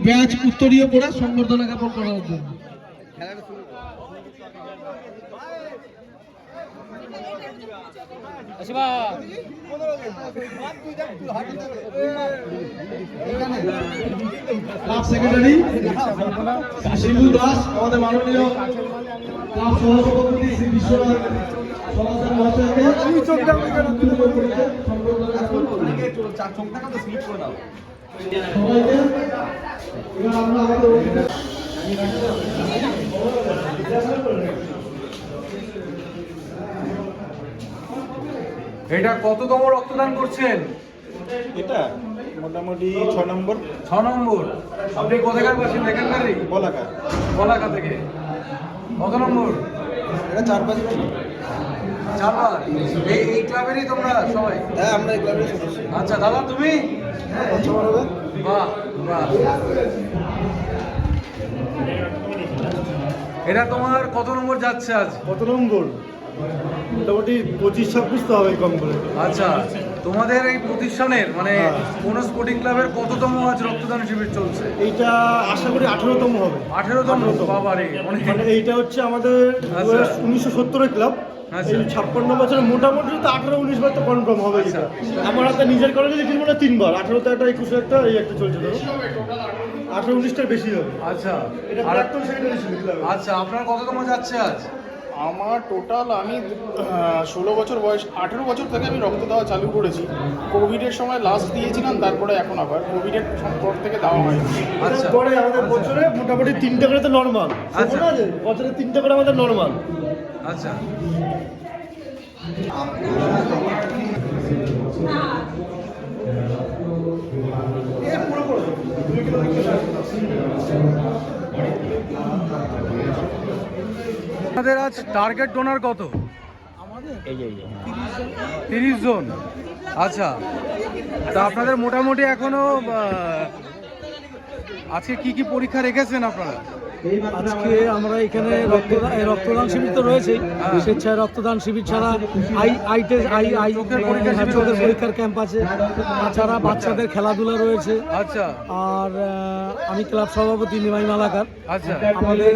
Batch উত্তরীয় পরে সংবর্ধনা জ্ঞাপন করার জন্য। ক্লাব সেক্রেটারি শিবু দাস, আমাদের মাননীয় ক্লাব সহসভাপতি শ্রী বিশ্বনাথ সমাজের মহাশয়কে সবাইকে এবার আমরা আমাদের এটা কততম রক্তদান করছেন? এটা মোটামুটি 6 নম্বর। 6 নম্বর। আপনি কোথাকার বাসিন্দা? এখানকারই? বলাকা। বলাকা থেকে। কত নম্বর? এটা 4-5 নম্বর। 4বার। এই ক্লাবেরই তোমরা সবাই? হ্যাঁ, আমরা এই ক্লাবের সদস্য। আচ্ছা দাদা, তুমি? পঞ্চমবার হবে। বাহ বাহ। এটা তোমার কত নম্বর যাচ্ছে আজ? কত নম্বর? মোটামুটি 25-26 তো হবে কম করে। আচ্ছা, তোমাদের এই প্রতিষ্ঠানের মানে কোন স্পোর্টিং ক্লাবের কততম আজ রক্তদান শিবির চলছে? এইটা আশা করি 18তম হবে। 18তম? বাবারে, মানে এইটা হচ্ছে আমাদের 1970-এর ক্লাব। আচ্ছা। 56 বছরে মোটামুটি তো 18-19 বার তো কনফার্ম হবে। আচ্ছা। আমার হাতে নিজের করে যদি কিনবো না 3 বার, 18তে একটা, 21-এ একটা, এই একটা চলছে। ধরো 18-19টার বেশি হবে। আচ্ছা। এটা প্রাক্তন সেক্রেটারি ছিল ক্লাবে। আচ্ছা, আপনার কততম যাচ্ছে আজ? আমার টোটাল আমি 16 বছর বয়স, 18 বছর থেকে আমি রক্ত দেওয়া চালু করেছি। কোভিডের সময় লাস্ট দিয়েছিলাম, তারপরে এখন আবার কোভিডের পর থেকে দেওয়া হয়। আচ্ছা। পরে আমাদের বছরে মোটামুটি 3টে করে তো নর্মাল। আচ্ছা। বছরে 3টে করে আমাদের নর্মাল। আচ্ছা। আপনাদের আজ টার্গেট ডোনার কত? 30 জন। আচ্ছা, তা আপনাদের মোটামুটি এখনো আজকে কি কি পরীক্ষা রেখেছেন আপনারা? আজকে আমরা এখানে রক্তদান শিবির তো রয়েছেই, স্বেচ্ছায় রক্তদান শিবির ছাড়া চোখের পরীক্ষার ক্যাম্প আছে, তাছাড়া বাচ্চাদের খেলাধুলা রয়েছে। আচ্ছা। আর আমি ক্লাব সভাপতি নিমাই মালাকার। আচ্ছা। আমাদের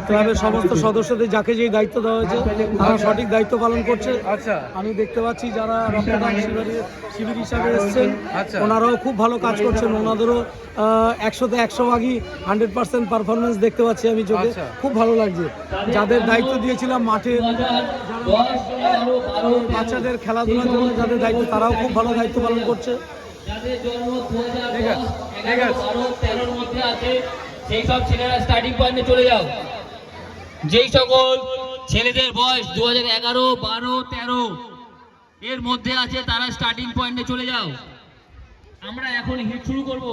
ক্লাবের সমস্ত সদস্যদের যাকে যেই দায়িত্ব দেওয়া হয়েছে তারা সঠিক দায়িত্ব পালন করছে। আচ্ছা। আমি দেখতে পাচ্ছি যারা রক্তদান শিবির হিসাবে এসছেন আচ্ছা। ওনারাও খুব ভালো কাজ করছেন, ওনাদেরও 100তে 100 ভাগই 100% পারফরমেন্স দেখতে পাচ্ছি আমি চোখে। খুব ভালো লাগছে। যাদের দায়িত্ব দিয়েছিলাম মাঠের বাচ্চাদের খেলাধুলার জন্য যাদের দায়িত্ব, তারাও খুব ভালো দায়িত্ব পালন করছে। তেরোর মধ্যে আছে সেই সব ছেলেরা স্টার্টিং পয়েন্টে চলে যাও। যেই সকল ছেলেদের বয়স 2011, 12, 13 এর মধ্যে আছে তারা স্টার্টিং পয়েন্টে চলে যাও। আমরা এখন হিট শুরু করব।